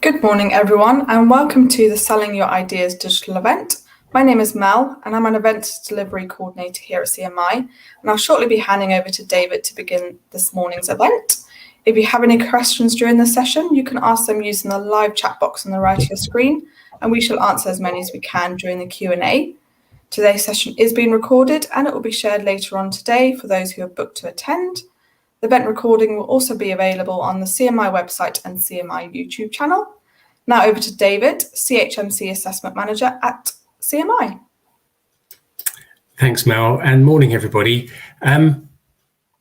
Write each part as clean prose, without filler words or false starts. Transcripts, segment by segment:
Good morning, everyone, and welcome to the Selling Your Ideas digital event. My name is Mel, and I'm an event delivery coordinator here at CMI, and I'll shortly be handing over to David to begin this morning's event. If you have any questions during the session, you can ask them using the live chat box on the right of your screen, and we shall answer as many as we can during the Q&A. Today's session is being recorded, and it will be shared later on today for those who have booked to attend. The event recording will also be available on the CMI website and CMI YouTube channel. Now over to David, CHMC Assessment Manager at CMI. Thanks, Mel, and morning, everybody. Going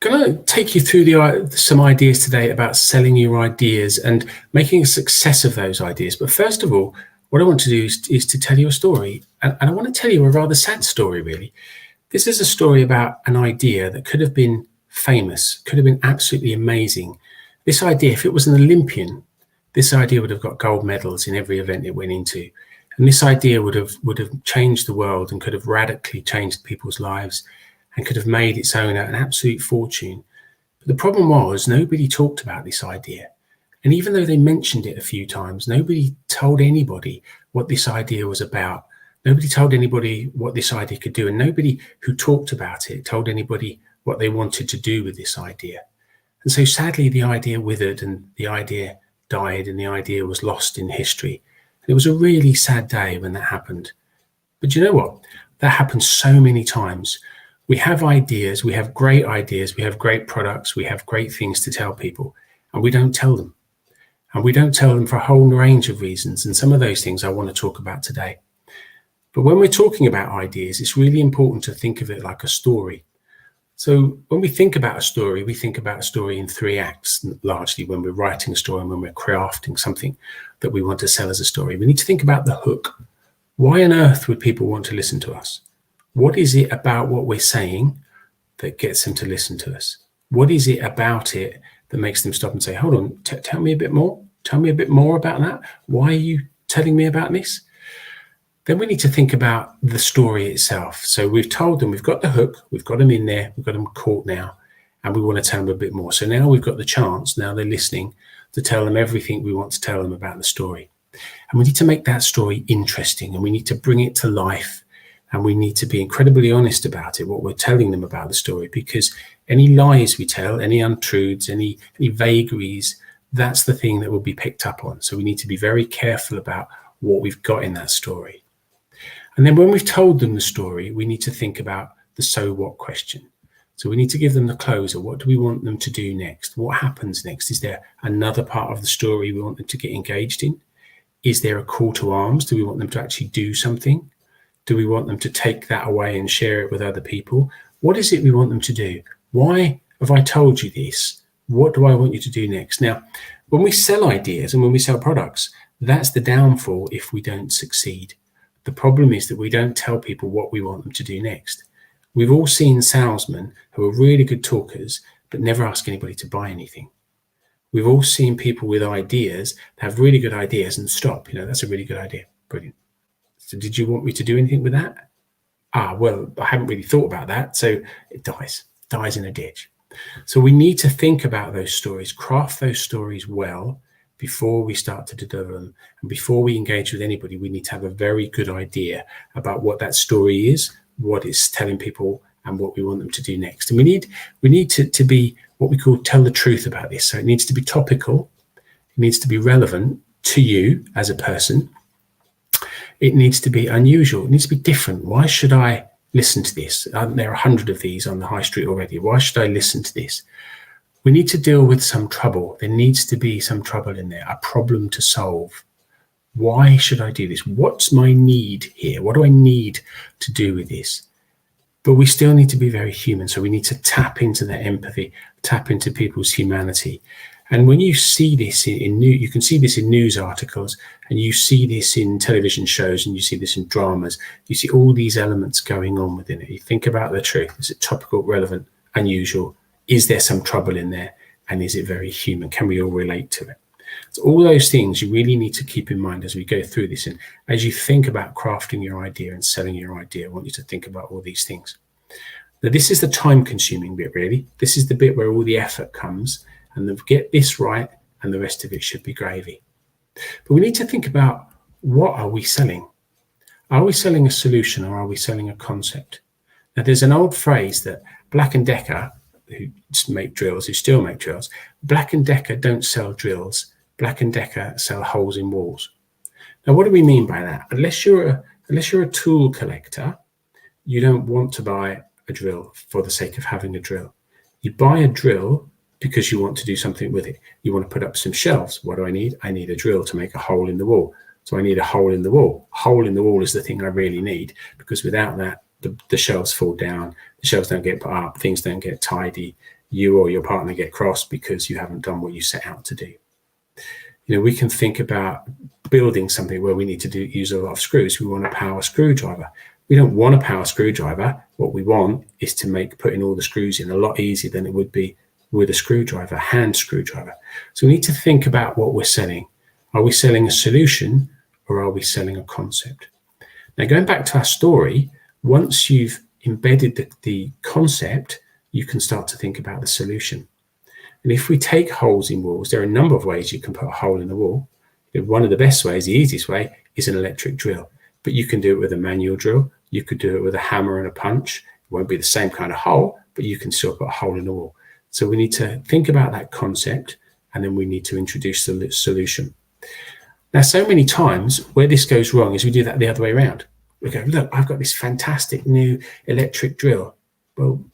to take you through some ideas today about selling your ideas and making a success of those ideas. But first of all, what I want to do is to tell you a story, and I want to tell you a rather sad story, really. This is a story about an idea that could have been famous, could have been absolutely amazing. This idea, if it was an Olympian, this idea would have got gold medals in every event it went into. And this idea would have changed the world and could have radically changed people's lives and could have made its owner an absolute fortune. But the problem was nobody talked about this idea. And even though they mentioned it a few times, nobody told anybody what this idea was about. Nobody told anybody what this idea could do. And nobody who talked about it told anybody what they wanted to do with this idea. And so sadly, the idea withered and the idea died and the idea was lost in history. And it was a really sad day when that happened. But you know what? That happens so many times. We have ideas, we have great ideas, we have great products, we have great things to tell people, and we don't tell them. And we don't tell them for a whole range of reasons. And some of those things I want to talk about today. But when we're talking about ideas, it's really important to think of it like a story. So when we think about a story, we think about a story in 3 acts, largely when we're writing a story and when we're crafting something that we want to sell as a story. We need to think about the hook. Why on earth would people want to listen to us? What is it about what we're saying that gets them to listen to us? What is it about it that makes them stop and say, hold on, tell me a bit more. Tell me a bit more about that. Why are you telling me about this? Then we need to think about the story itself. So we've told them, we've got the hook, we've got them in there, we've got them caught now, and we want to tell them a bit more. So now we've got the chance, now they're listening, to tell them everything we want to tell them about the story. And we need to make that story interesting, and we need to bring it to life, and we need to be incredibly honest about it, what we're telling them about the story, because any lies we tell, any untruths, any vagaries, that's the thing that will be picked up on. So we need to be very careful about what we've got in that story. And then when we've told them the story, we need to think about the so what question. So we need to give them the closer. What do we want them to do next? What happens next? Is there another part of the story we want them to get engaged in? Is there a call to arms? Do we want them to actually do something? Do we want them to take that away and share it with other people? What is it we want them to do? Why have I told you this? What do I want you to do next? Now, when we sell ideas and when we sell products, that's the downfall if we don't succeed. The problem is that we don't tell people what we want them to do next. We've all seen salesmen who are really good talkers, but never ask anybody to buy anything. We've all seen people with ideas, have really good ideas and stop. That's a really good idea. Brilliant. So did you want me to do anything with that? Well, I haven't really thought about that. So it dies in a ditch. So we need to think about those stories, craft those stories well, before we start to deliver them. And before we engage with anybody, we need to have a very good idea about what that story is, what it's telling people, and what we want them to do next. And we need to be what we call tell the truth about this. So it needs to be topical. It needs to be relevant to you as a person. It needs to be unusual. It needs to be different. Why should I listen to this? There are 100 of these on the high street already. Why should I listen to this? We need to deal with some trouble. There needs to be some trouble in there, a problem to solve. Why should I do this? What's my need here? What do I need to do with this? But we still need to be very human. So we need to tap into that empathy, tap into people's humanity. And when you see this you can see this in news articles, and you see this in television shows, and you see this in dramas. You see all these elements going on within it. You think about the truth. Is it topical, relevant, unusual? Is there some trouble in there? And is it very human? Can we all relate to it? So all those things you really need to keep in mind as we go through this. And as you think about crafting your idea and selling your idea, I want you to think about all these things. Now, this is the time-consuming bit, really. This is the bit where all the effort comes. And get this right, and the rest of it should be gravy. But we need to think about, what are we selling? Are we selling a solution or are we selling a concept? Now, there's an old phrase that Black & Decker, who still make drills, Black & Decker don't sell drills. Black & Decker sell holes in walls. Now, what do we mean by that? Unless you're a tool collector, you don't want to buy a drill for the sake of having a drill. You buy a drill because you want to do something with it. You want to put up some shelves. What do I need? I need a drill to make a hole in the wall. So I need a hole in the wall. Hole in the wall is the thing I really need, because without that, the shelves fall down, the shelves don't get put up, things don't get tidy, you or your partner get cross because you haven't done what you set out to do. We can think about building something where we need to use a lot of screws. We want a power screwdriver. We don't want a power screwdriver. What we want is to make putting all the screws in a lot easier than it would be with a screwdriver, hand screwdriver. So we need to think about what we're selling. Are we selling a solution or are we selling a concept? Now, going back to our story, once you've embedded the concept, you can start to think about the solution. And if we take holes in walls, there are a number of ways you can put a hole in the wall. One of the best ways, the easiest way, is an electric drill. But you can do it with a manual drill. You could do it with a hammer and a punch. It won't be the same kind of hole, but you can still put a hole in the wall. So we need to think about that concept, and then we need to introduce the solution. Now, so many times where this goes wrong is we do that the other way around. We go, look, I've got this fantastic new electric drill. Well,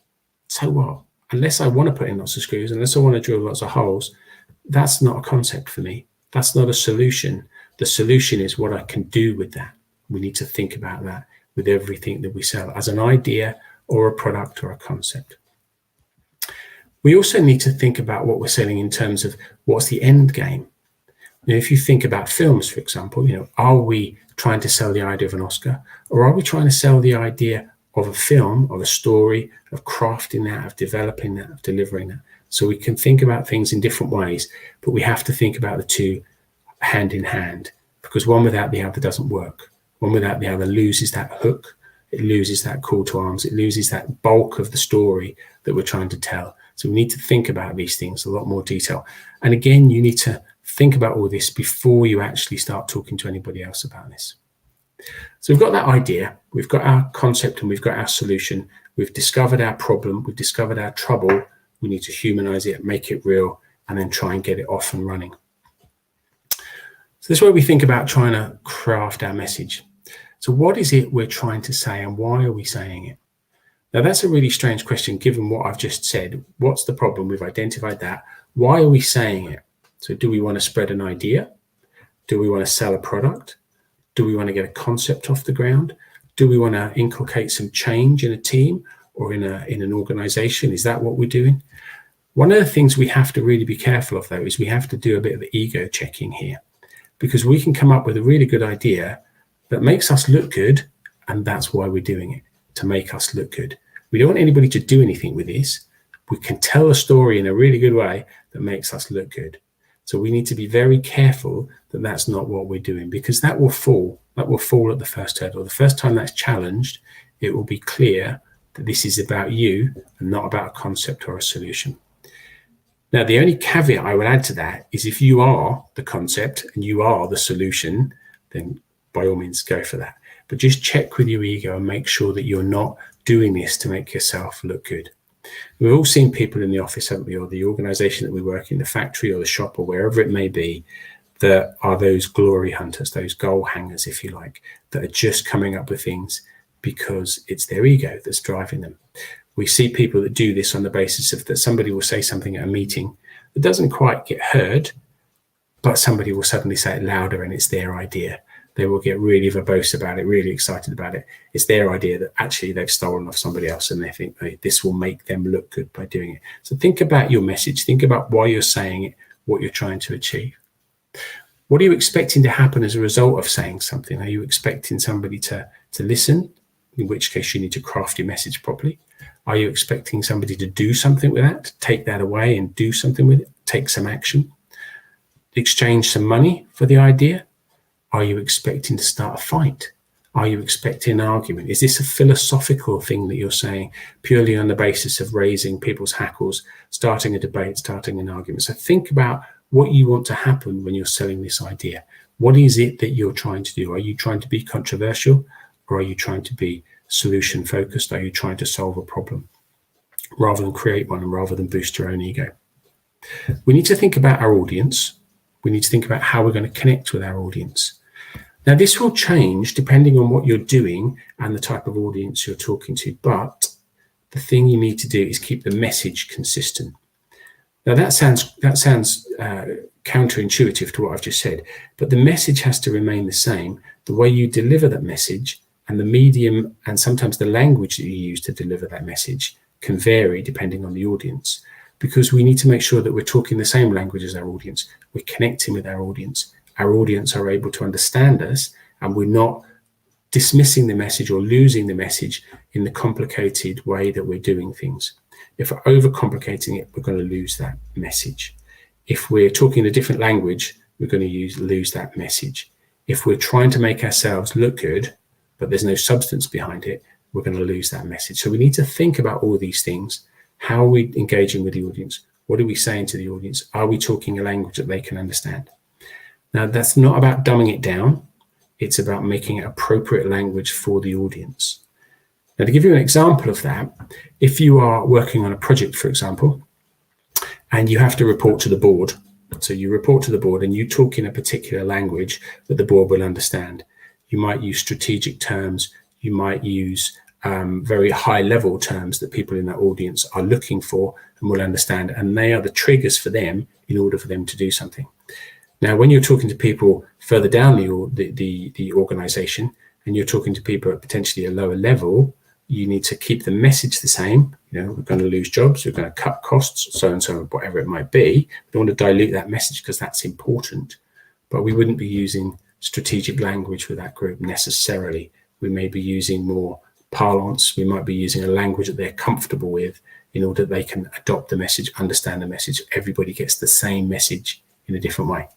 so what? Unless I want to put in lots of screws, unless I want to drill lots of holes, that's not a concept for me. That's not a solution. The solution is what I can do with that. We need to think about that with everything that we sell as an idea or a product or a concept. We also need to think about what we're selling in terms of what's the end game. If you think about films, for example, are we trying to sell the idea of an Oscar, or are we trying to sell the idea of a film, of a story, of crafting that, of developing that, of delivering that? So we can think about things in different ways, but we have to think about the two hand in hand, because one without the other doesn't work. One without the other loses that hook, it loses that call to arms, it loses that bulk of the story that we're trying to tell. So we need to think about these things in a lot more detail. And again, you need to think about all this before you actually start talking to anybody else about this. So we've got that idea, we've got our concept, and we've got our solution. We've discovered our problem, we've discovered our trouble. We need to humanize it, make it real, and then try and get it off and running. So this is where we think about trying to craft our message. So what is it we're trying to say, and why are we saying it? Now, that's a really strange question given what I've just said. What's the problem? We've identified that. Why are we saying it? So do we want to spread an idea? Do we want to sell a product? Do we want to get a concept off the ground? Do we want to inculcate some change in a team or in an organization? Is that what we're doing? One of the things we have to really be careful of, though, is we have to do a bit of ego checking here, because we can come up with a really good idea that makes us look good, and that's why we're doing it, to make us look good. We don't want anybody to do anything with this. We can tell a story in a really good way that makes us look good. So we need to be very careful that that's not what we're doing, because that will fall at the first hurdle. The first time that's challenged, it will be clear that this is about you and not about a concept or a solution. Now, the only caveat I would add to that is if you are the concept and you are the solution, then by all means go for that. But just check with your ego and make sure that you're not doing this to make yourself look good. We've all seen people in the office, haven't we, or the organization that we work in, the factory or the shop or wherever it may be, that are those glory hunters, those goal hangers, if you like, that are just coming up with things because it's their ego that's driving them. We see people that do this on the basis of that somebody will say something at a meeting that doesn't quite get heard, but somebody will suddenly say it louder and it's their idea. They will get really verbose about it, really excited about it. It's their idea that actually they've stolen off somebody else, and they think, hey, this will make them look good by doing it. So think about your message. Think about why you're saying it, what you're trying to achieve. What are you expecting to happen as a result of saying something? Are you expecting somebody to listen, in which case you need to craft your message properly? Are you expecting somebody to do something with that, to take that away and do something with it, take some action, exchange some money for the idea? Are you expecting to start a fight? Are you expecting an argument? Is this a philosophical thing that you're saying purely on the basis of raising people's hackles, starting a debate, starting an argument? So think about what you want to happen when you're selling this idea. What is it that you're trying to do? Are you trying to be controversial, or are you trying to be solution focused? Are you trying to solve a problem rather than create one, and rather than boost your own ego? We need to think about our audience. We need to think about how we're going to connect with our audience. Now, this will change depending on what you're doing and the type of audience you're talking to, but the thing you need to do is keep the message consistent. Now, that sounds counterintuitive to what I've just said, but the message has to remain the same. The way you deliver that message and the medium and sometimes the language that you use to deliver that message can vary depending on the audience, because we need to make sure that we're talking the same language as our audience. We're connecting with our audience. Our audience are able to understand us, and we're not dismissing the message or losing the message in the complicated way that we're doing things. If we're overcomplicating it, we're going to lose that message. If we're talking a different language, we're going to lose that message. If we're trying to make ourselves look good, but there's no substance behind it, we're going to lose that message. So we need to think about all these things. How are we engaging with the audience? What are we saying to the audience? Are we talking a language that they can understand? Now, that's not about dumbing it down. It's about making it appropriate language for the audience. Now, to give you an example of that, if you are working on a project, for example, and you have to report to the board, so you report to the board and you talk in a particular language that the board will understand. You might use strategic terms. You might use very high level terms that people in that audience are looking for and will understand, and they are the triggers for them in order for them to do something. Now, when you're talking to people further down the organization, and you're talking to people at potentially a lower level, you need to keep the message the same. You know, we're going to lose jobs, we're going to cut costs, so and so, whatever it might be. We don't want to dilute that message because that's important, but we wouldn't be using strategic language with that group necessarily. We may be using more parlance. We might be using a language that they're comfortable with in order that they can adopt the message, understand the message. Everybody gets the same message in a different way.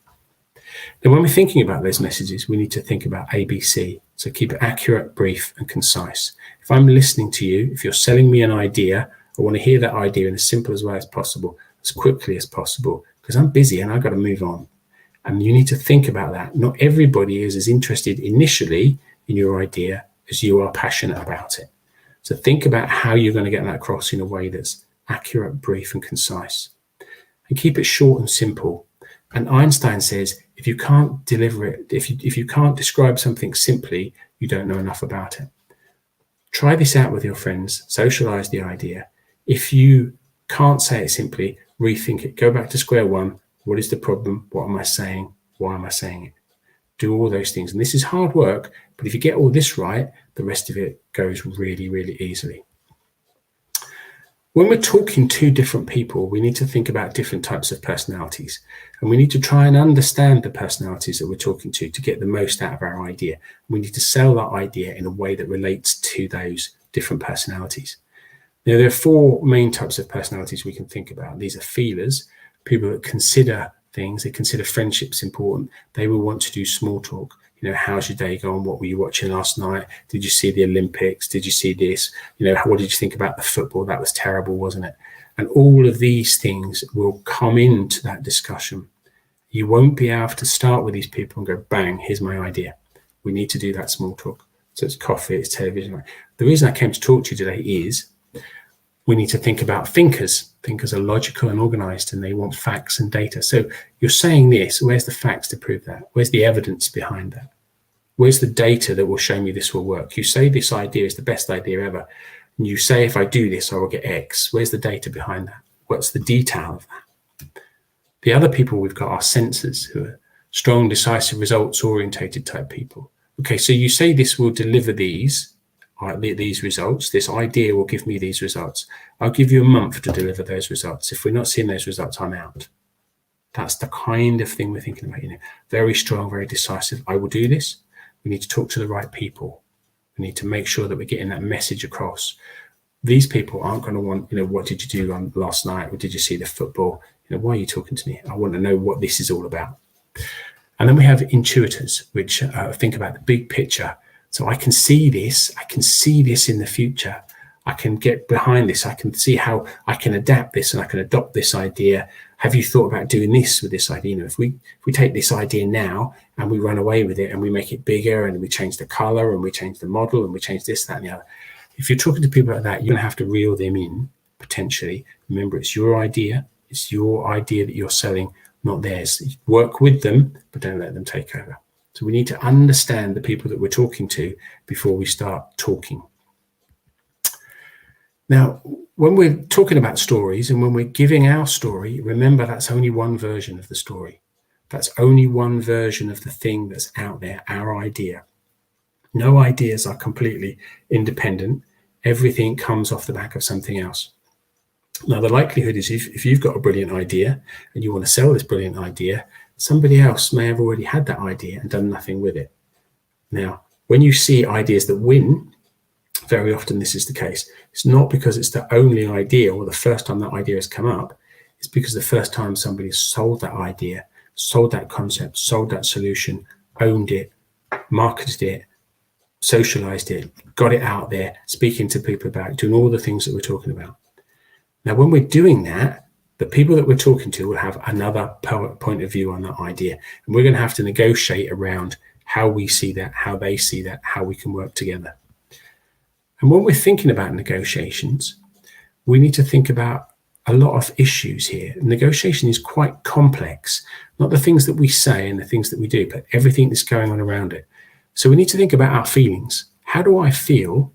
Now, when we're thinking about those messages, we need to think about ABC. So keep it accurate, brief, and concise. If I'm listening to you, if you're selling me an idea, I want to hear that idea in as simple as way as possible, as quickly as possible, because I'm busy and I've got to move on. And you need to think about that. Not everybody is as interested initially in your idea as you are passionate about it. So think about how you're going to get that across in a way that's accurate, brief, and concise. And keep it short and simple. And Einstein says, if you can't deliver it, if you can't describe something simply, you don't know enough about it. Try this out with your friends, socialize the idea. If you can't say it simply, rethink it. Go back to square one. What is the problem? What am I saying? Why am I saying it? Do all those things. And this is hard work, but if you get all this right, the rest of it goes really, really easily. When we're talking to different people, we need to think about different types of personalities, and we need to try and understand the personalities that we're talking to get the most out of our idea. We need to sell that idea in a way that relates to those different personalities. Now, there are four main types of personalities we can think about. These are feelers, people that consider things, they consider friendships important. They will want to do small talk. You know, how's your day going? What were you watching last night? Did you see the Olympics? Did you see this? You know, what did you think about the football? That was terrible, wasn't it? And all of these things will come into that discussion. You won't be able to start with these people and go, bang, here's my idea. We need to do that small talk. So it's coffee, it's television. The reason I came to talk to you today is we need to think about thinkers. Thinkers are logical and organized, and they want facts and data. So you're saying this, where's the facts to prove that? Where's the evidence behind that? Where's the data that will show me this will work? You say this idea is the best idea ever. And you say, if I do this, I will get X. Where's the data behind that? What's the detail of that? The other people we've got are sensors, who are strong, decisive, results-orientated type people. Okay, so you say this will deliver these results. This idea will give me these results. I'll give you a month to deliver those results. If we're not seeing those results, I'm out. That's the kind of thing we're thinking about. You know, very strong, very decisive. I will do this. We need to talk to the right people. We need to make sure that we're getting that message across. These people aren't going to want, you know, what did you do on last night? Or did you see the football? You know, why are you talking to me? I want to know what this is all about. And then we have intuitors, which think about the big picture. So I can see this in the future. I can get behind this. I can see how I can adapt this and I can adopt this idea. have you thought about doing this with this idea? If we take this idea now and we run away with it and we make it bigger and we change the color and we change the model and we change this, that, and the other. If you're talking to people like that, you're going to have to reel them in, potentially. Remember, it's your idea. It's your idea that you're selling, not theirs. Work with them, but don't let them take over. So we need to understand the people that we're talking to before we start talking. Now, when we're talking about stories and when we're giving our story, remember that's only one version of the story. That's only one version of the thing that's out there, our idea. No ideas are completely independent. Everything comes off the back of something else. Now, the likelihood is if you've got a brilliant idea and you want to sell this brilliant idea, somebody else may have already had that idea and done nothing with it. Now, when you see ideas that win, very often this is the case. It's not because it's the only idea or the first time that idea has come up. It's because the first time somebody sold that idea, sold that concept, sold that solution, owned it, marketed it, socialized it, got it out there, speaking to people about it, doing all the things that we're talking about. Now, when we're doing that, the people that we're talking to will have another point of view on that idea. And we're going to have to negotiate around how we see that, how they see that, how we can work together. And when we're thinking about negotiations, we need to think about a lot of issues here. Negotiation is quite complex, not the things that we say and the things that we do, but everything that's going on around it. So we need to think about our feelings. How do I feel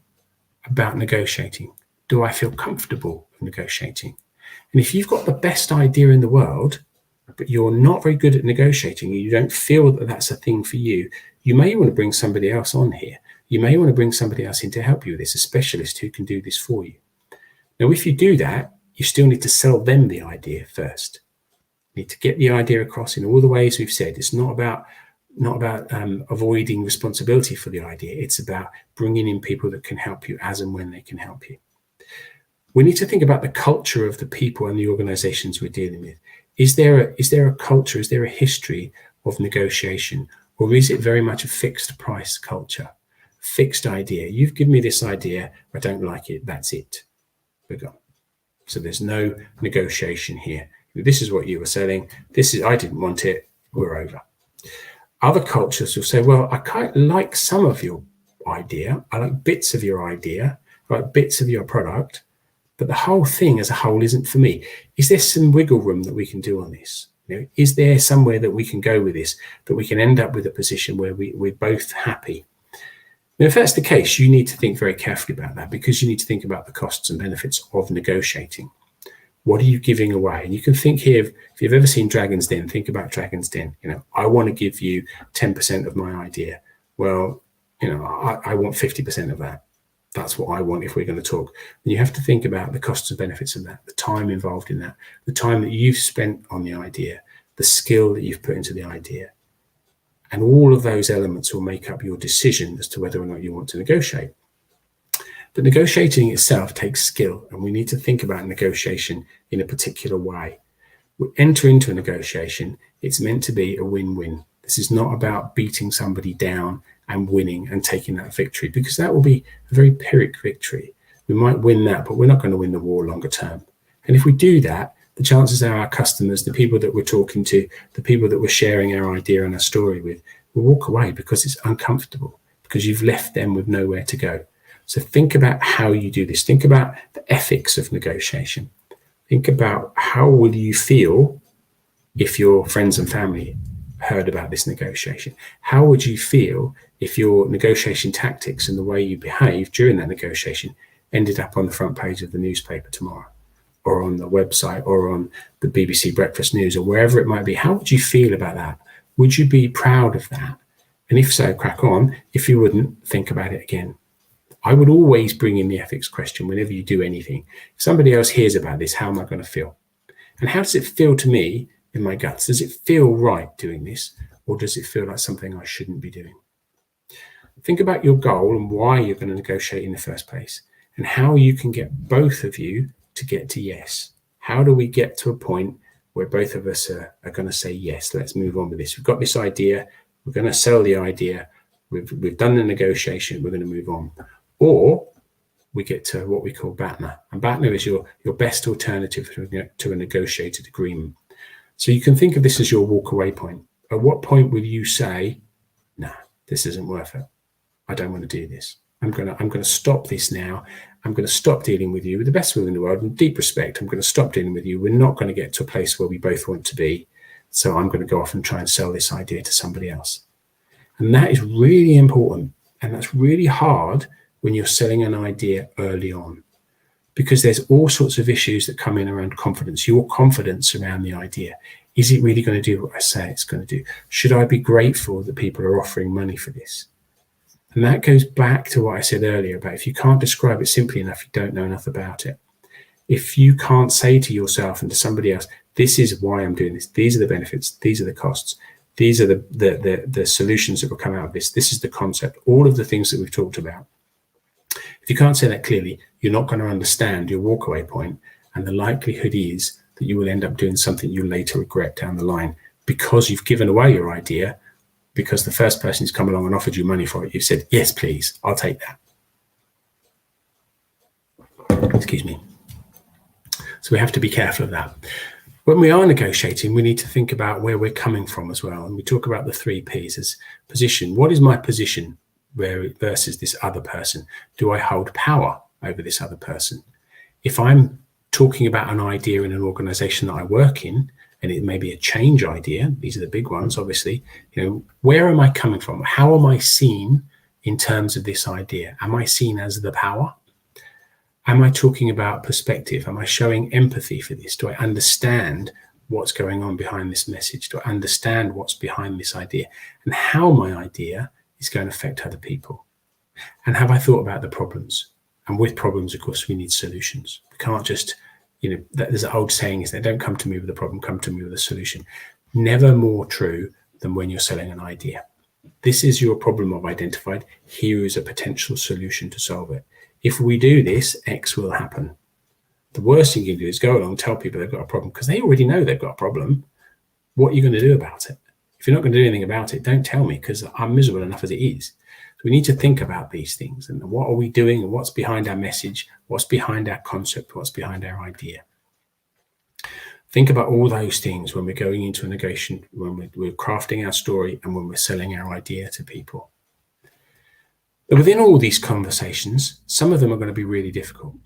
about negotiating? Do I feel comfortable negotiating? And if you've got the best idea in the world, but you're not very good at negotiating, you don't feel that that's a thing for you, you may want to bring somebody else on here. You may want to bring somebody else in to help you with this, a specialist who can do this for you. Now, if you do that, you still need to sell them the idea first. You need to get the idea across in all the ways we've said. It's not about avoiding responsibility for the idea. It's about bringing in people that can help you as and when they can help you. We need to think about the culture of the people and the organizations we're dealing with. Is there a culture? Is there a history of negotiation? Or is it very much a fixed price culture? Fixed idea. You've given me this idea. I don't like it. That's it. We're gone. So there's no negotiation here. This is what you were selling. I didn't want it. We're over. Other cultures will say, well, I quite like some of your idea. I like bits of your idea. I like bits of your product. But the whole thing as a whole isn't for me. Is there some wiggle room that we can do on this? Is there somewhere that we can go with this, that we can end up with a position where we're both happy? Now, if that's the case, you need to think very carefully about that, because you need to think about the costs and benefits of negotiating. What are you giving away? And you can think here, if you've ever seen Dragon's Den, think about Dragon's Den. I want to give you 10% of my idea. Well, I want 50% of that. That's what I want if we're going to talk. And you have to think about the costs and benefits of that, the time involved in that, the time that you've spent on the idea, the skill that you've put into the idea. And all of those elements will make up your decision as to whether or not you want to negotiate. But negotiating itself takes skill, and we need to think about negotiation in a particular way. We enter into a negotiation, it's meant to be a win-win. This is not about beating somebody down and winning and taking that victory, because that will be a very Pyrrhic victory. We might win that, but we're not going to win the war longer term. And if we do that, the chances are our customers, the people that we're talking to, the people that we're sharing our idea and our story with, will walk away because it's uncomfortable, because you've left them with nowhere to go. So think about how you do this. Think about the ethics of negotiation. Think about how will you feel if your friends and family heard about this negotiation? How would you feel if your negotiation tactics and the way you behave during that negotiation ended up on the front page of the newspaper tomorrow, or on the website, or on the BBC Breakfast News, or wherever it might be? How would you feel about that? Would you be proud of that? And if so, crack on. If you wouldn't, think about it again. I would always bring in the ethics question whenever you do anything. If somebody else hears about this, how am I going to feel? And how does it feel to me in my guts? Does it feel right doing this, or does it feel like something I shouldn't be doing? Think about your goal and why you're going to negotiate in the first place, and how you can get both of you to get to yes. How do we get to a point where both of us are going to say, yes, let's move on with this. We've got this idea. We're going to sell the idea. We've done the negotiation. We're going to move on. Or we get to what we call BATNA. And BATNA is your best alternative to a negotiated agreement. So you can think of this as your walk away point. At what point will you say, no, this isn't worth it. I don't want to do this. I'm going to stop this now. I'm going to stop dealing with you with the best will in the world and deep respect. I'm going to stop dealing with you. We're not going to get to a place where we both want to be. So I'm going to go off and try and sell this idea to somebody else. And that is really important. And that's really hard when you're selling an idea early on, because there's all sorts of issues that come in around confidence, your confidence around the idea. Is it really going to do what I say it's going to do? Should I be grateful that people are offering money for this? And that goes back to what I said earlier about if you can't describe it simply enough, you don't know enough about it. If you can't say to yourself and to somebody else, this is why I'm doing this, these are the benefits, these are the costs, these are the solutions that will come out of this, this is the concept, all of the things that we've talked about. If you can't say that clearly, you're not going to understand your walkaway point, and the likelihood is that you will end up doing something you later regret down the line because you've given away your idea, because the first person who's come along and offered you money for it, you've said, yes, please, I'll take that. Excuse me. So we have to be careful of that. When we are negotiating, we need to think about where we're coming from as well. And we talk about the 3 Ps as position. What is my position versus this other person? Do I hold power over this other person? If I'm talking about an idea in an organization that I work in, and it may be a change idea, these are the big ones, obviously, where am I coming from? How am I seen in terms of this idea? Am I seen as the power? Am I talking about perspective? Am I showing empathy for this? Do I understand what's going on behind this message? Do I understand what's behind this idea and how my idea is going to affect other people? And have I thought about the problems? And with problems, of course, we need solutions. We can't just, there's an old saying is, don't come to me with a problem, come to me with a solution. Never more true than when you're selling an idea. This is your problem I've identified. Here is a potential solution to solve it. If we do this, X will happen. The worst thing you can do is go along and tell people they've got a problem because they already know they've got a problem. What are you going to do about it? If you're not going to do anything about it, don't tell me because I'm miserable enough as it is. So we need to think about these things and what are we doing and what's behind our message, what's behind our concept, what's behind our idea. Think about all those things when we're going into a negotiation, when we're crafting our story and when we're selling our idea to people. But within all these conversations, some of them are going to be really difficult.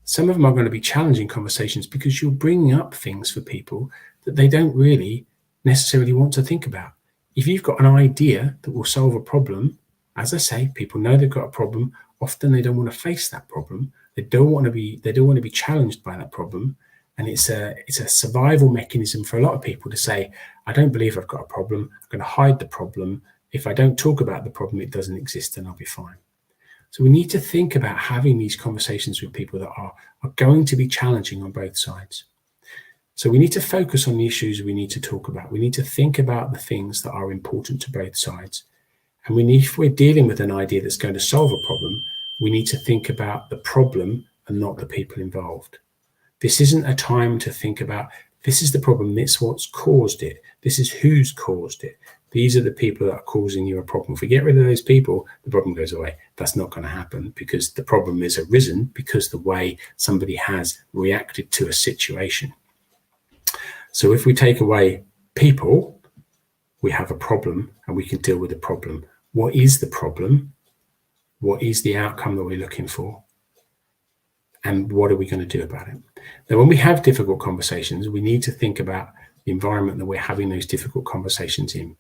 Some of them are going to be challenging conversations because you're bringing up things for people that they don't really necessarily want to think about. If you've got an idea that will solve a problem, as I say, people know they've got a problem. Often they don't want to face that problem. They don't want to be challenged by that problem. And it's a survival mechanism for a lot of people to say, I don't believe I've got a problem. I'm going to hide the problem. If I don't talk about the problem, it doesn't exist and I'll be fine. So we need to think about having these conversations with people that are going to be challenging on both sides. So we need to focus on the issues we need to talk about. We need to think about the things that are important to both sides. And if we're dealing with an idea that's going to solve a problem, we need to think about the problem and not the people involved. This isn't a time to think about, this is the problem, this is what's caused it, this is who's caused it. These are the people that are causing you a problem. If we get rid of those people, the problem goes away. That's not going to happen because the problem has arisen because the way somebody has reacted to a situation. So if we take away people, we have a problem and we can deal with the problem. What is the problem? What is the outcome that we're looking for? And what are we going to do about it? Now, when we have difficult conversations, we need to think about the environment that we're having those difficult conversations in.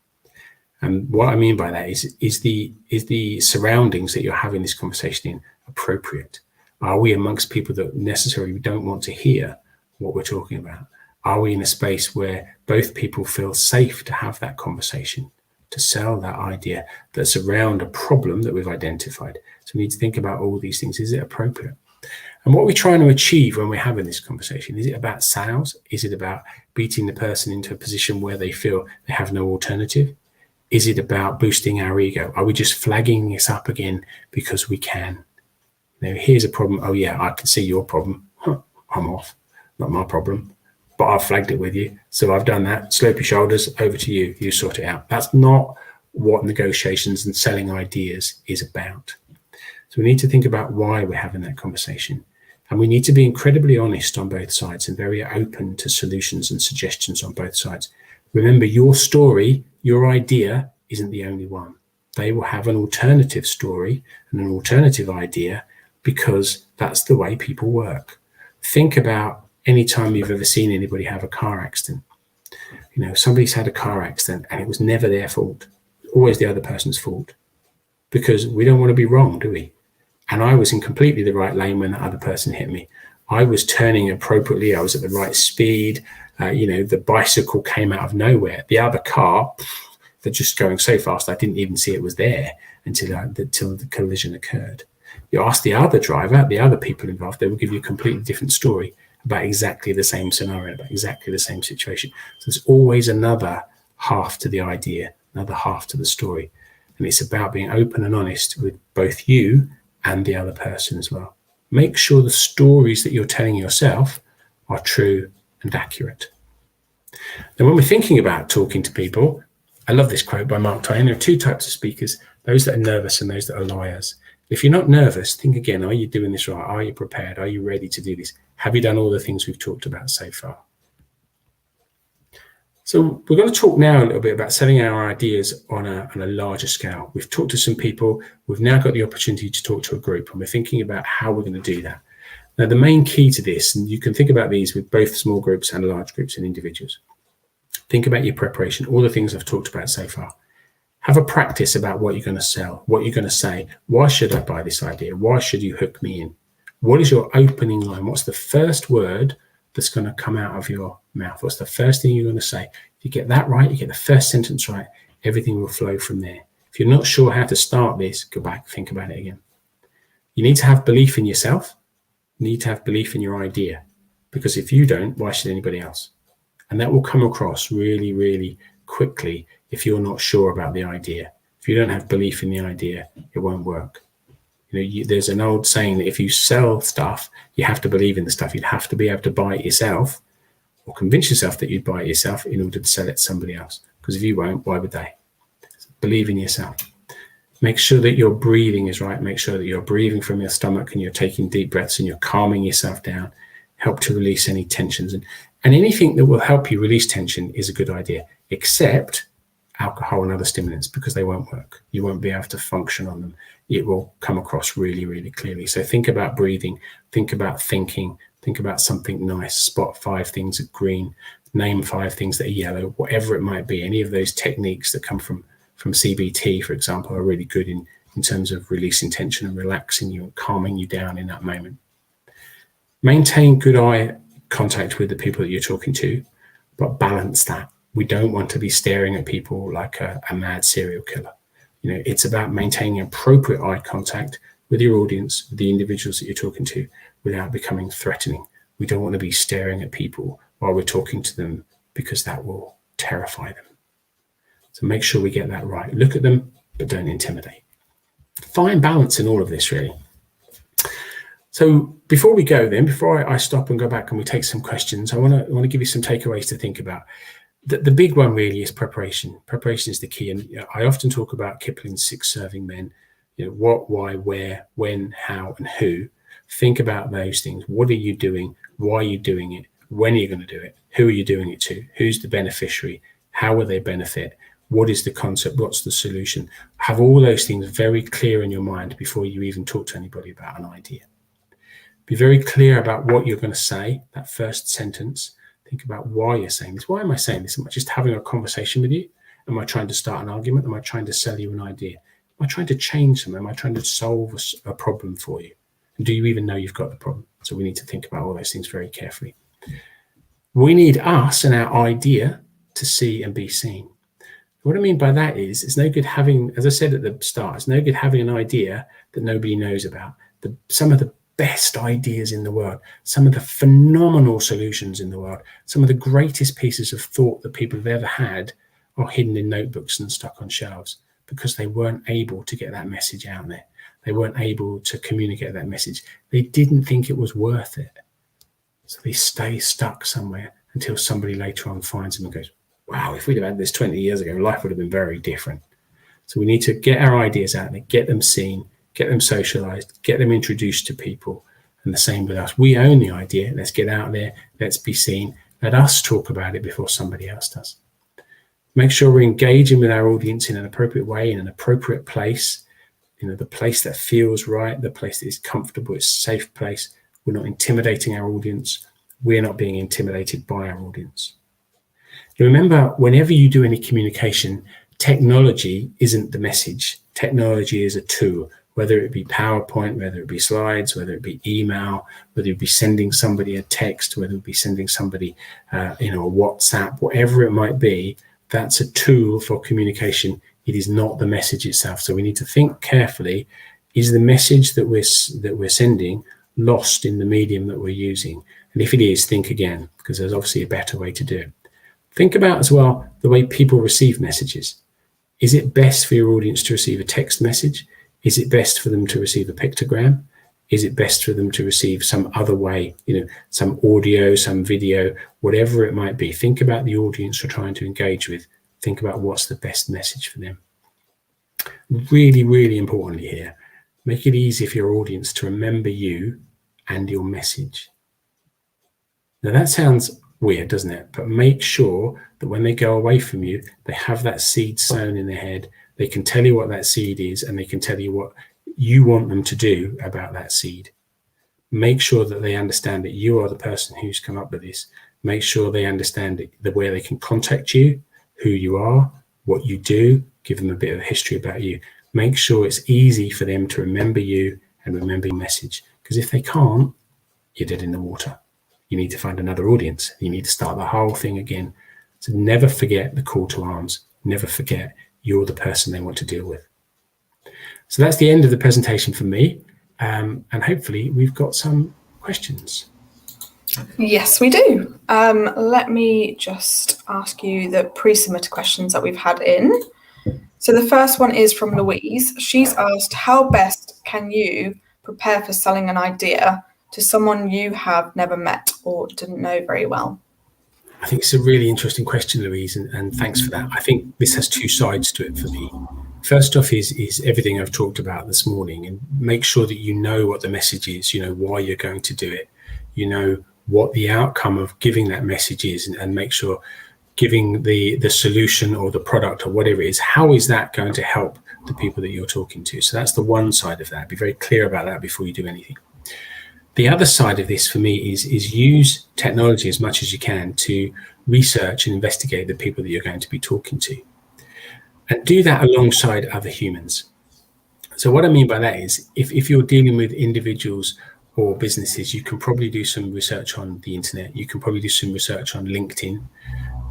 And what I mean by that is the surroundings that you're having this conversation in appropriate? Are we amongst people that necessarily don't want to hear what we're talking about? Are we in a space where both people feel safe to have that conversation, to sell that idea that's around a problem that we've identified? So we need to think about all these things. Is it appropriate? And what we're trying to achieve when we're having this conversation, is it about sales? Is it about beating the person into a position where they feel they have no alternative? Is it about boosting our ego? Are we just flagging this up again because we can? Now, here's a problem. Oh, yeah, I can see your problem. I'm off. Not my problem. But I've flagged it with you. So I've done that. Slope your shoulders, over to you. You sort it out. That's not what negotiations and selling ideas is about. So we need to think about why we're having that conversation. And we need to be incredibly honest on both sides and very open to solutions and suggestions on both sides. Remember, your story, your idea isn't the only one. They will have an alternative story and an alternative idea because that's the way people work. Think about any time you've ever seen anybody have a car accident. You know, somebody's had a car accident and it was never their fault, always the other person's fault, because we don't want to be wrong, do we? And I was in completely the right lane when the other person hit me. I was turning appropriately. I was at the right speed. The bicycle came out of nowhere. The other car, they're just going so fast, I didn't even see it was there until the collision occurred. You ask the other driver, the other people involved, they will give you a completely different story about exactly the same scenario, about exactly the same situation. So there's always another half to the idea, another half to the story. And it's about being open and honest with both you and the other person as well. Make sure the stories that you're telling yourself are true and accurate. Now, when we're thinking about talking to people, I love this quote by Mark Twain. There are two types of speakers, those that are nervous and those that are liars. If you're not nervous, think again, are you doing this right? Are you prepared? Are you ready to do this? Have you done all the things we've talked about so far? So we're going to talk now a little bit about selling our ideas on a larger scale. We've talked to some people. We've now got the opportunity to talk to a group, and we're thinking about how we're going to do that. Now, the main key to this, and you can think about these with both small groups and large groups and individuals. Think about your preparation, all the things I've talked about so far. Have a practice about what you're going to sell, what you're going to say. Why should I buy this idea? Why should you hook me in? What is your opening line? What's the first word that's going to come out of your mouth? What's the first thing you're going to say? If you get that right, you get the first sentence right, everything will flow from there. If you're not sure how to start this, go back, think about it again. You need to have belief in yourself. You need to have belief in your idea, because if you don't, why should anybody else? And that will come across really, really quickly if you're not sure about the idea. If you don't have belief in the idea, it won't work. There's an old saying that if you sell stuff, you have to believe in the stuff. You'd have to be able to buy it yourself or convince yourself that you'd buy it yourself in order to sell it to somebody else. Because if you won't, why would they? So believe in yourself. Make sure that your breathing is right. Make sure that you're breathing from your stomach and you're taking deep breaths and you're calming yourself down. Help to release any tensions. And anything that will help you release tension is a good idea, except alcohol and other stimulants, because they won't work. You won't be able to function on them. It will come across really, really clearly. So think about breathing, think about thinking, think about something nice, spot 5 things that are green, name 5 things that are yellow, whatever it might be. Any of those techniques that come from CBT, for example, are really good in terms of releasing tension and relaxing you and calming you down in that moment. Maintain good eye contact with the people that you're talking to, but balance that. We don't want to be staring at people like a mad serial killer. It's about maintaining appropriate eye contact with your audience, with the individuals that you're talking to, without becoming threatening. We don't want to be staring at people while we're talking to them, because that will terrify them. So make sure we get that right. Look at them, but don't intimidate. Find balance in all of this, really. So before we go then, before I stop and go back and we take some questions, I want to give you some takeaways to think about. The big one really is preparation. Preparation is the key. And I often talk about Kipling's 6 Serving Men. What, why, where, when, how, and who. Think about those things. What are you doing? Why are you doing it? When are you going to do it? Who are you doing it to? Who's the beneficiary? How will they benefit? What is the concept? What's the solution? Have all those things very clear in your mind before you even talk to anybody about an idea. Be very clear about what you're going to say, that first sentence. Think about why you're saying this. Why am I saying this? Am I just having a conversation with you? Am I trying to start an argument? Am I trying to sell you an idea? Am I trying to change something? Am I trying to solve a problem for you? And do you even know you've got the problem? So we need to think about all those things very carefully. We need us and our idea to see and be seen. What I mean by that is, it's no good having, as I said at the start, it's no good having an idea that nobody knows about. Some of the best ideas in the world, some of the phenomenal solutions in the world, some of the greatest pieces of thought that people have ever had are hidden in notebooks and stuck on shelves, because they weren't able to get that message out there. They weren't able to communicate that message. They didn't think it was worth it. So they stay stuck somewhere until somebody later on finds them and goes, wow, if we'd have had this 20 years ago, life would have been very different. So we need to get our ideas out there, get them seen, get them socialized, get them introduced to people, And the same with us. We own the idea. Let's get out there. Let's be seen. Let us talk about it before somebody else does. Make sure we're engaging with our audience in an appropriate way, in an appropriate place, the place that feels right, the place that is comfortable, it's a safe place. We're not intimidating our audience. We're not being intimidated by our audience. Remember, whenever you do any communication, technology isn't the message. Technology is a tool, whether it be PowerPoint, whether it be slides, whether it be email, whether it be sending somebody a text, whether it be sending somebody a WhatsApp, whatever it might be. That's a tool for communication. It is not the message itself. So we need to think carefully, is the message that we're sending lost in the medium that we're using? And if it is, think again, because there's obviously a better way to do it. Think about as well the way people receive messages. Is it best for your audience to receive a text message? Is it best for them to receive a pictogram? Is it best for them to receive some other way, some audio, some video, whatever it might be? Think about the audience you're trying to engage with. Think about what's the best message for them. Really, really importantly here, make it easy for your audience to remember you and your message. Now that sounds weird, doesn't it? But make sure that when they go away from you, they have that seed sown in their head. They can tell you what that seed is, and they can tell you what you want them to do about that seed. Make sure that they understand that you are the person who's come up with this. Make sure they understand where they can contact you, who you are, what you do. Give them a bit of a history about you. Make sure it's easy for them to remember you and remember your message. Because if they can't, you're dead in the water. You need to find another audience. You need to start the whole thing again. So never forget the call to arms. Never forget you're the person they want to deal with. So that's the end of the presentation for me. And hopefully we've got some questions. Yes, we do. Let me just ask you the pre-submitted questions that we've had in. So the first one is from Louise. She's asked, how best can you prepare for selling an idea to someone you have never met or didn't know very well? I think it's a really interesting question, Louise, and thanks for that. I think this has two sides to it for me. First off is everything I've talked about this morning, and make sure that you know what the message is, why you're going to do it, what the outcome of giving that message is, and make sure giving the solution or the product or whatever it is, how is that going to help the people that you're talking to? So that's the one side of that. Be very clear about that before you do anything. The other side of this for me is use technology as much as you can to research and investigate the people that you're going to be talking to. And do that alongside other humans. So what I mean by that is if you're dealing with individuals or businesses, you can probably do some research on the internet. You can probably do some research on LinkedIn.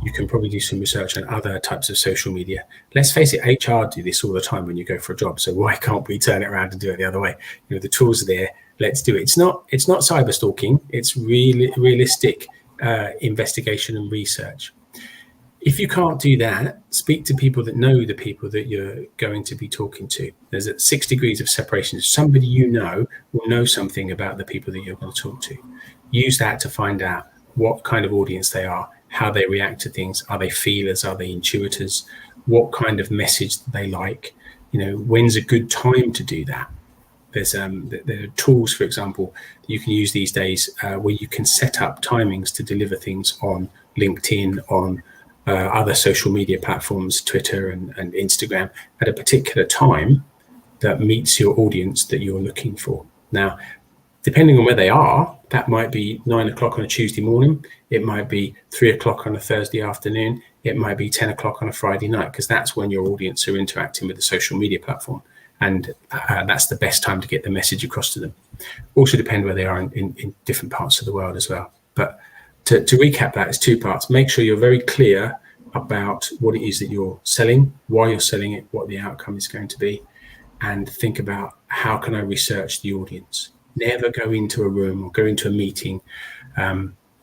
You can probably do some research on other types of social media. Let's face it, HR do this all the time when you go for a job. So why can't we turn it around and do it the other way? The tools are there. Let's do it. It's not cyber stalking. It's really realistic investigation and research. If you can't do that, speak to people that know the people that you're going to be talking to. There's 6 degrees of separation. Somebody will know something about the people that you're going to talk to. Use that to find out what kind of audience they are, how they react to things. Are they feelers? Are they intuitors? What kind of message they like? When's a good time to do that? There are tools, for example, that you can use these days where you can set up timings to deliver things on LinkedIn, on other social media platforms, Twitter and Instagram, at a particular time that meets your audience that you're looking for. Now, depending on where they are, that might be 9 o'clock on a Tuesday morning. It might be 3 o'clock on a Thursday afternoon. It might be 10 o'clock on a Friday night, because that's when your audience are interacting with the social media platform. And that's the best time to get the message across to them. Also depend where they are in different parts of the world as well. But to recap that, it's 2 parts. Make sure you're very clear about what it is that you're selling, why you're selling it, what the outcome is going to be, and think about how can I research the audience. Never go into a room or go into a meeting,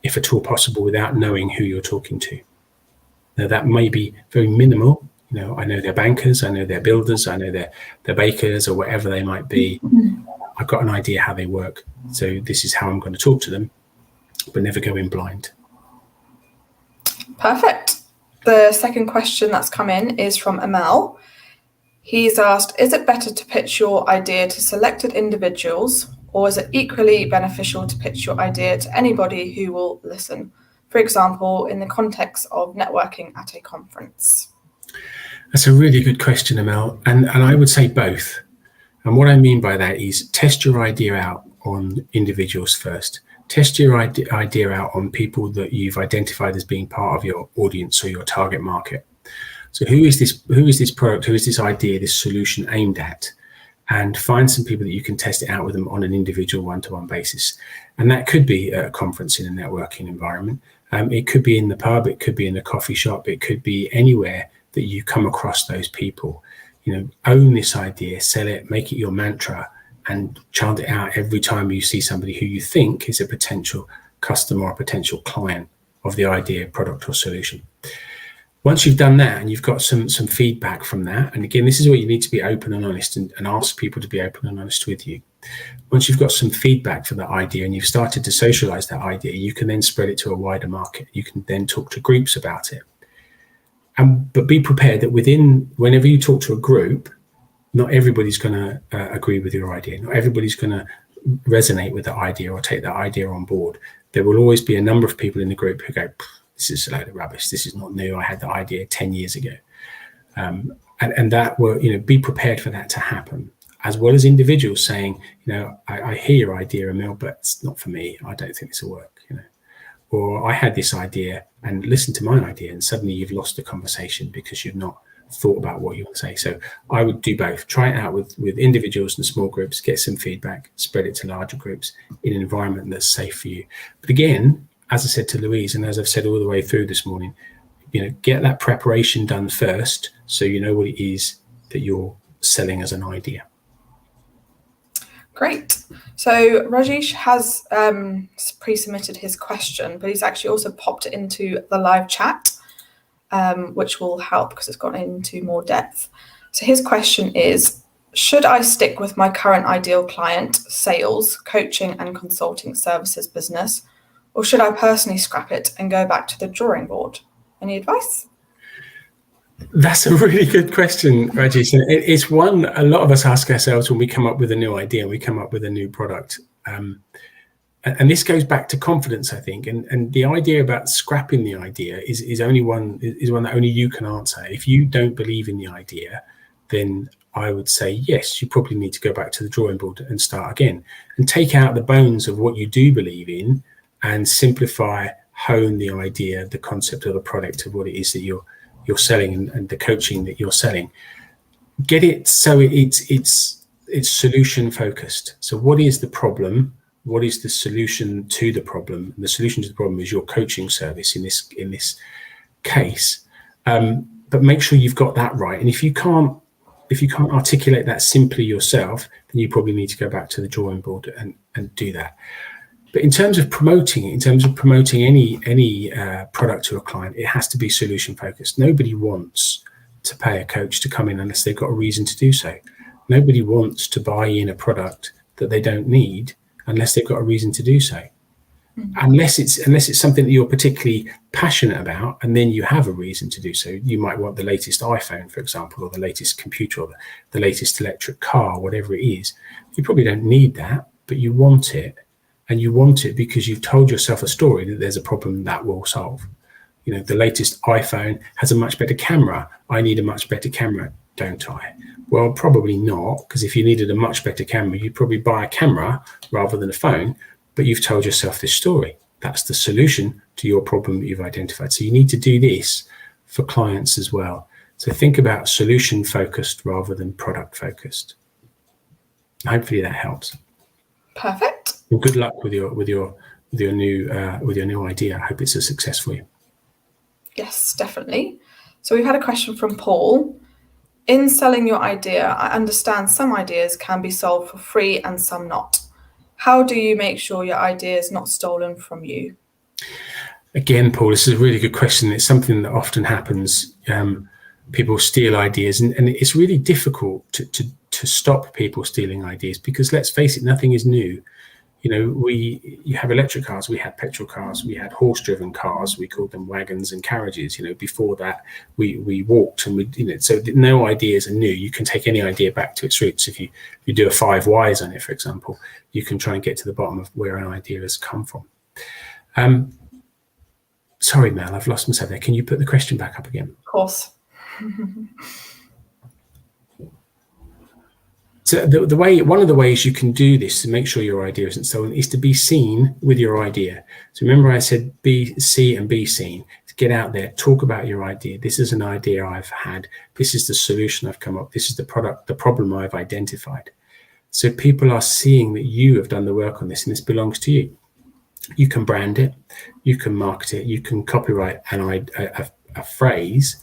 if at all possible, without knowing who you're talking to. Now that may be very minimal. I know they're bankers, I know they're builders, I know they're bakers or whatever they might be. I've got an idea how they work. So this is how I'm going to talk to them, but never go in blind. Perfect. The second question that's come in is from Amal. He's asked, is it better to pitch your idea to selected individuals Or is it equally beneficial to pitch your idea to anybody who will listen? For example, in the context of networking at a conference. That's a really good question, Amel. And I would say both. And what I mean by that is test your idea out on individuals first. Test your idea out on people that you've identified as being part of your audience or your target market. So who is this product, who is this idea, this solution aimed at? And find some people that you can test it out with them on an individual one-to-one basis. And that could be at a conference in a networking environment. It could be in the pub, it could be in a coffee shop, it could be anywhere that you come across those people. Own this idea, sell it, make it your mantra, and chant it out every time you see somebody who you think is a potential customer or a potential client of the idea, product, or solution. Once you've done that and you've got some feedback from that, and again, this is where you need to be open and honest and ask people to be open and honest with you. Once you've got some feedback for that idea and you've started to socialize that idea, you can then spread it to a wider market. You can then talk to groups about it. But be prepared that whenever you talk to a group, not everybody's going to agree with your idea. Not everybody's going to resonate with the idea or take that idea on board. There will always be a number of people in the group who go, this is a load of rubbish. This is not new. I had the idea 10 years ago. And that will, be prepared for that to happen, as well as individuals saying, I hear your idea, Emil, but it's not for me. I don't think this will work, Or I had this idea and listen to my idea, and suddenly you've lost the conversation because you've not thought about what you want to say. So I would do both. Try it out with individuals and small groups, get some feedback, spread it to larger groups in an environment that's safe for you. But again, as I said to Louise, and as I've said all the way through this morning, get that preparation done first so you know what it is that you're selling as an idea. Great. So Rajesh has pre-submitted his question, but he's actually also popped it into the live chat, which will help because it's gone into more depth. So his question is, should I stick with my current ideal client, sales, coaching and consulting services business, or should I personally scrap it and go back to the drawing board? Any advice? That's a really good question, Rajesh. It's one a lot of us ask ourselves when we come up with a new idea, we come up with a new product. And this goes back to confidence, I think. And the idea about scrapping the idea is one that only you can answer. If you don't believe in the idea, then I would say, yes, you probably need to go back to the drawing board and start again and take out the bones of what you do believe in and simplify, hone the idea, the concept of the product of what it is that you're selling and the coaching that you're selling. Get it so it's solution focused. So what is the problem? What is the solution to the problem? And the solution to the problem is your coaching service in this case. But make sure you've got that right. And if you can't articulate that simply yourself, then you probably need to go back to the drawing board and do that. But in terms of promoting any product to a client, it has to be solution focused. Nobody wants to pay a coach to come in unless they've got a reason to do so. Nobody wants to buy in a product that they don't need unless they've got a reason to do so. Unless it's something that you're particularly passionate about, and then you have a reason to do so. You might want the latest iPhone, for example, or the latest computer, or the latest electric car, whatever it is. You probably don't need that, but you want it. And you want it because you've told yourself a story that there's a problem that will solve. The latest iPhone has a much better camera. I need a much better camera, don't I? Well, probably not, because if you needed a much better camera, you'd probably buy a camera rather than a phone, but you've told yourself this story. That's the solution to your problem that you've identified. So you need to do this for clients as well. So think about solution focused rather than product focused. Hopefully that helps. Perfect. Well, good luck with your new idea. I hope it's a success for you. Yes, definitely. So we've had a question from Paul. In selling your idea, I understand some ideas can be sold for free and some not. How do you make sure your idea is not stolen from you? Again, Paul, this is a really good question. It's something that often happens. People steal ideas, and it's really difficult to stop people stealing ideas because, let's face it, nothing is new. You have electric cars, we had petrol cars, we had horse-driven cars, we called them wagons and carriages. Before that, we walked, and so no ideas are new. You can take any idea back to its roots. If you do a 5 whys on it, for example, you can try and get to the bottom of where an idea has come from. Sorry, Mel, I've lost myself there. Can you put the question back up again? Of course. So one of the ways you can do this to make sure your idea isn't stolen is to be seen with your idea. So remember I said see and be seen. To get out there, talk about your idea. This is an idea I've had. This is the solution I've come up. This is the problem I've identified. So people are seeing that you have done the work on this and this belongs to you. You can brand it, you can market it, you can copyright a phrase.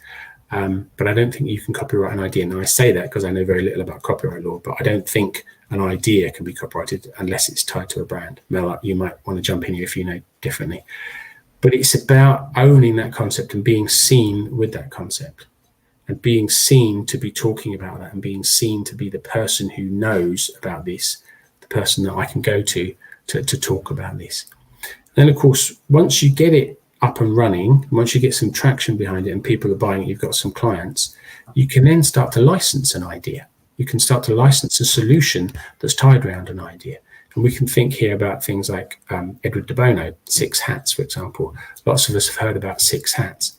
But I don't think you can copyright an idea. And I say that because I know very little about copyright law, but I don't think an idea can be copyrighted unless it's tied to a brand. Mel, you might want to jump in here if you know differently. But it's about owning that concept and being seen with that concept and being seen to be talking about that and being seen to be the person who knows about this, the person that I can go to talk about this. Then, of course, once you get it up and running, once you get some traction behind it and people are buying it, you've got some clients, you can then start to license an idea. You can start to license a solution that's tied around an idea. And we can think here about things like Edward de Bono, 6 hats, for example. Lots of us have heard about 6 hats.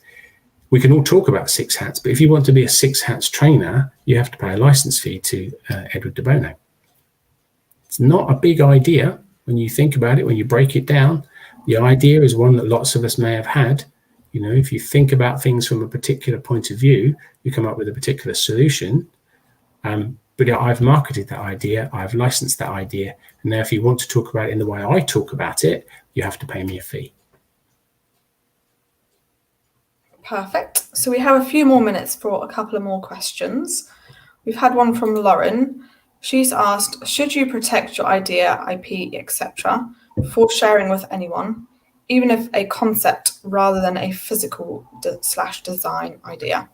We can all talk about 6 hats, but if you want to be a 6 hats trainer, you have to pay a license fee to Edward de Bono. It's not a big idea when you think about it, when you break it down. The idea is one that lots of us may have had. If you think about things from a particular point of view, you come up with a particular solution. But I've marketed that idea, I've licensed that idea, and now if you want to talk about it in the way I talk about it, you have to pay me a fee. Perfect. So we have a few more minutes for a couple of more questions. We've had one from Lauren. She's asked, should you protect your idea, IP, etc., before sharing with anyone, even if a concept rather than a physical / design idea?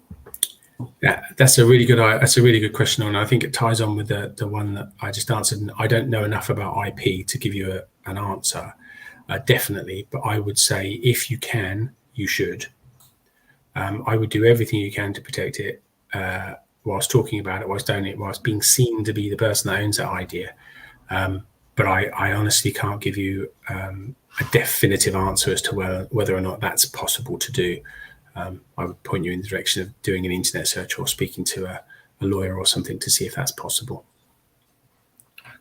Yeah, that's a really good question, and I think it ties on with the one that I just answered. And I don't know enough about IP to give you an answer, definitely. But I would say if you can, you should. I would do everything you can to protect it, whilst talking about it, whilst doing it, whilst being seen to be the person that owns that idea. But I honestly can't give you a definitive answer as to whether or not that's possible to do. I would point you in the direction of doing an internet search or speaking to a lawyer or something to see if that's possible.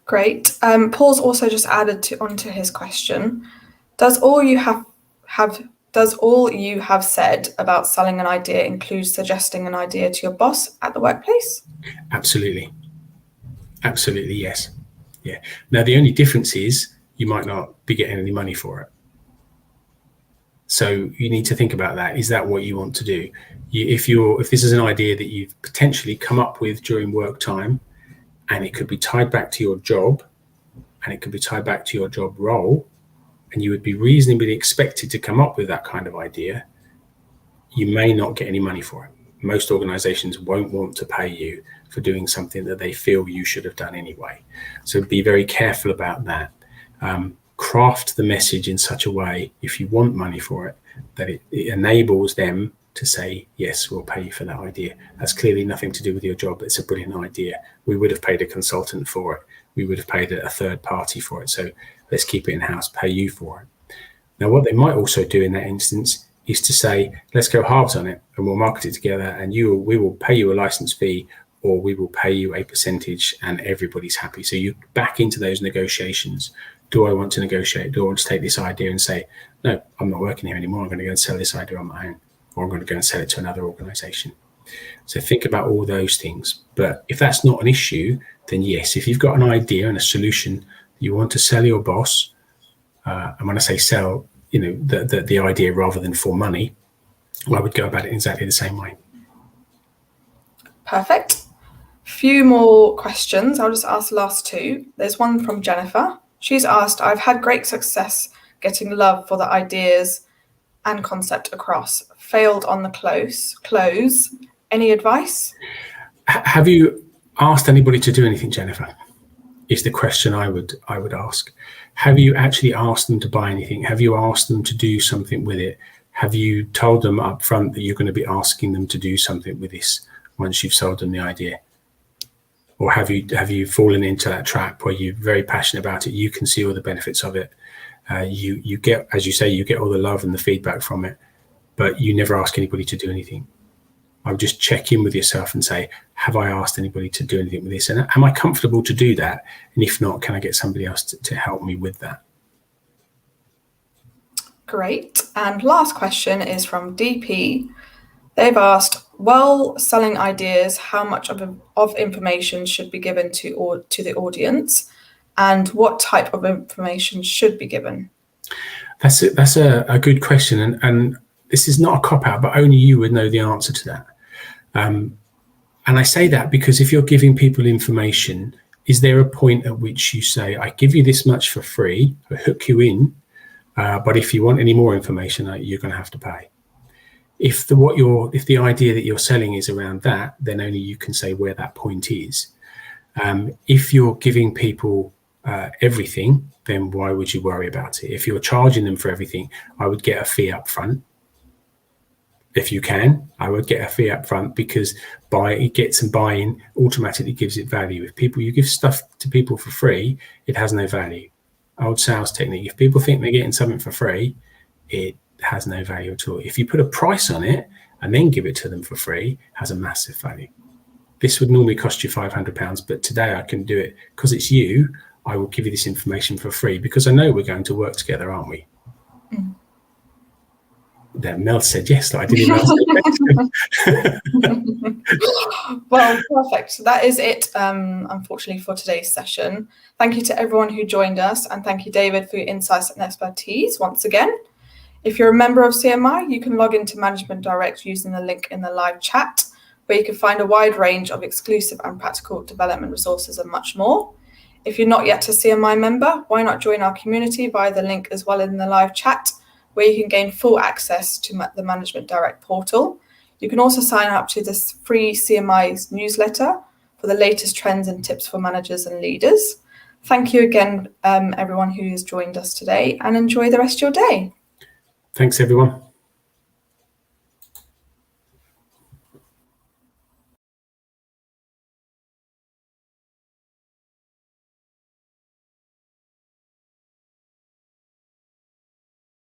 Great. Paul's also just added onto his question. Does all you have said about selling an idea include suggesting an idea to your boss at the workplace? Absolutely. Absolutely, yes. Yeah. Now, the only difference is you might not be getting any money for it. So you need to think about that. Is that what you want to do? If this is an idea that you've potentially come up with during work time, and it could be tied back to your job, and it could be tied back to your job role, and you would be reasonably expected to come up with that kind of idea, you may not get any money for it. Most organizations won't want to pay you for doing something that they feel you should have done anyway. So be very careful about that. Craft the message in such a way, if you want money for it, that it enables them to say, yes, we'll pay you for that idea. That's clearly nothing to do with your job. It's a brilliant idea. We would have paid a consultant for it. We would have paid a third party for it. So let's keep it in-house, pay you for it. Now, what they might also do in that instance is to say, let's go halves on it and we'll market it together, and we will pay you a license fee, or we will pay you a percentage, and everybody's happy. So you back into those negotiations. Do I want to negotiate? Do I want to take this idea and say, no, I'm not working here anymore. I'm going to go and sell this idea on my own, or I'm going to go and sell it to another organization. So think about all those things. But if that's not an issue, then yes, if you've got an idea and a solution you want to sell your boss, and when I say sell, the idea rather than for money, I would go about it exactly the same way. Perfect. Few more questions. I'll just ask the last two. There's one from Jennifer. She's asked, I've had great success getting love for the ideas and concept across. Failed on the close. Any advice? Have you asked anybody to do anything, Jennifer? Is the question I would ask. Have you actually asked them to buy anything? Have you asked them to do something with it? Have you told them up front that you're going to be asking them to do something with this once you've sold them the idea? Or have you fallen into that trap where you're very passionate about it, you can see all the benefits of it, you get, as you say, you get all the love and the feedback from it, but you never ask anybody to do anything? I would just check in with yourself and say, have I asked anybody to do anything with this? And am I comfortable to do that? And if not, can I get somebody else to help me with that? Great. And last question is from DP. They've asked, while selling ideas, how much of information should be given to the audience, and what type of information should be given? That's a good question, and this is not a cop-out, but only you would know the answer to that. And I say that because if you're giving people information, is there a point at which you say, I give you this much for free, I hook you in, but if you want any more information, you're going to have to pay? If the idea that you're selling is around that, then only you can say where that point is. If you're giving people everything, then why would you worry about it? If you're charging them for everything, I would get a fee up front. If you can, I would get a fee up front, because get some buy-in automatically gives it value. If you give stuff to people for free, it has no value. Old sales technique. If people think they're getting something for free, it has no value at all. If you put a price on it and then give it to them for free, it has a massive value. This would normally cost you £500, but today I can do it because it's you. I will give you this information for free because I know we're going to work together, aren't we? Mm. Then Mel said yes, I didn't even ask the Well, perfect. So that is it, unfortunately, for today's session. Thank you to everyone who joined us, and thank you, David, for your insights and expertise once again. If you're a member of CMI, you can log into Management Direct using the link in the live chat, where you can find a wide range of exclusive and practical development resources and much more. If you're not yet a CMI member, why not join our community via the link as well in the live chat, where you can gain full access to the Management Direct portal. You can also sign up to this free CMI newsletter for the latest trends and tips for managers and leaders. Thank you again, everyone who has joined us today, and enjoy the rest of your day. Thanks, everyone.